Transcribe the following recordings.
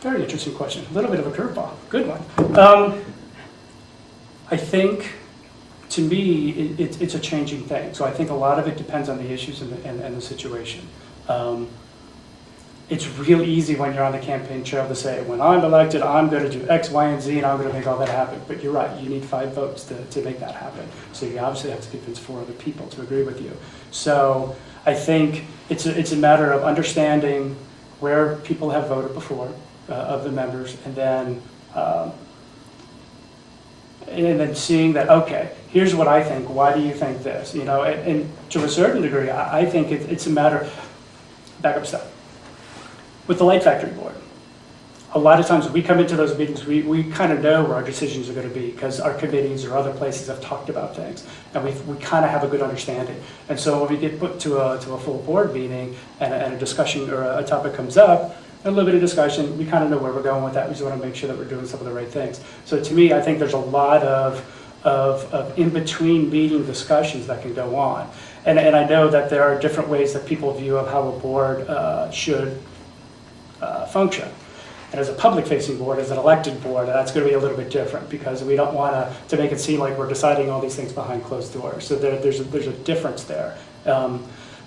Very interesting question. A little bit of a curveball. Good one. I think, to me, it's a changing thing. So I think a lot of it depends on the issues and the situation. It's real easy when you're on the campaign trail to say, when I'm elected, I'm going to do X, Y, and Z, and I'm going to make all that happen. But you're right, you need 5 votes to make that happen. So you obviously have to convince 4 other people to agree with you. So I think it's a matter of understanding where people have voted before, of the members, and then seeing that, okay, here's what I think, why do you think this? You know, and to a certain degree, I think it's a matter, back up a step. With the Light Factory Board, a lot of times when we come into those meetings, we kind of know where our decisions are going to be because our committees or other places have talked about things, and we kind of have a good understanding. And so when we get put to a full board meeting and a discussion or a topic comes up, a little bit of discussion, we kind of know where we're going with that. We just want to make sure that we're doing some of the right things. So to me, I think there's a lot of in-between meeting discussions that can go on. And I know that there are different ways that people view of how a board should function. And as a public-facing board, as an elected board, that's going to be a little bit different because we don't want to make it seem like we're deciding all these things behind closed doors. So there's a difference there.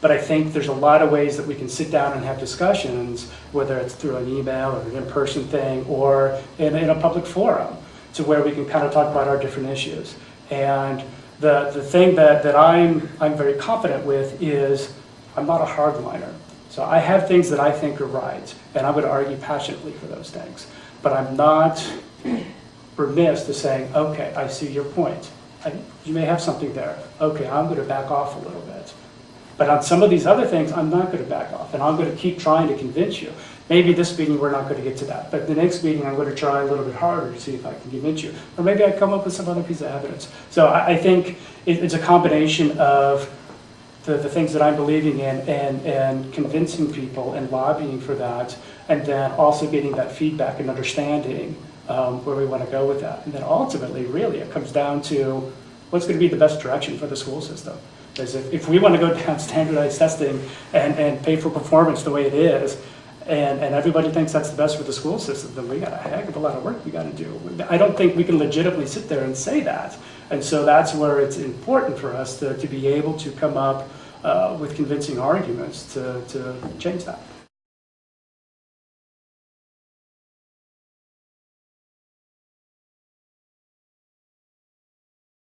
But I think there's a lot of ways that we can sit down and have discussions, whether it's through an email or an in-person thing or in a public forum, to where we can kind of talk about our different issues. And the thing that I'm very confident with is I'm not a hardliner. So I have things that I think are right, and I would argue passionately for those things. But I'm not remiss to saying, okay, I see your point. You may have something there. Okay, I'm going to back off a little bit. But on some of these other things, I'm not going to back off, and I'm going to keep trying to convince you. Maybe this meeting we're not going to get to that, but the next meeting I'm going to try a little bit harder to see if I can convince you. Or maybe I come up with some other piece of evidence. So I think it's a combination of the things that I'm believing in and convincing people and lobbying for that, and then also getting that feedback and understanding where we want to go with that. And then ultimately, really, it comes down to what's going to be the best direction for the school system. Because if we want to go down standardized testing and pay for performance the way it is, and everybody thinks that's the best for the school system, then we got a heck of a lot of work we got to do. I don't think we can legitimately sit there and say that. And so that's where it's important for us to be able to come up with convincing arguments to change that.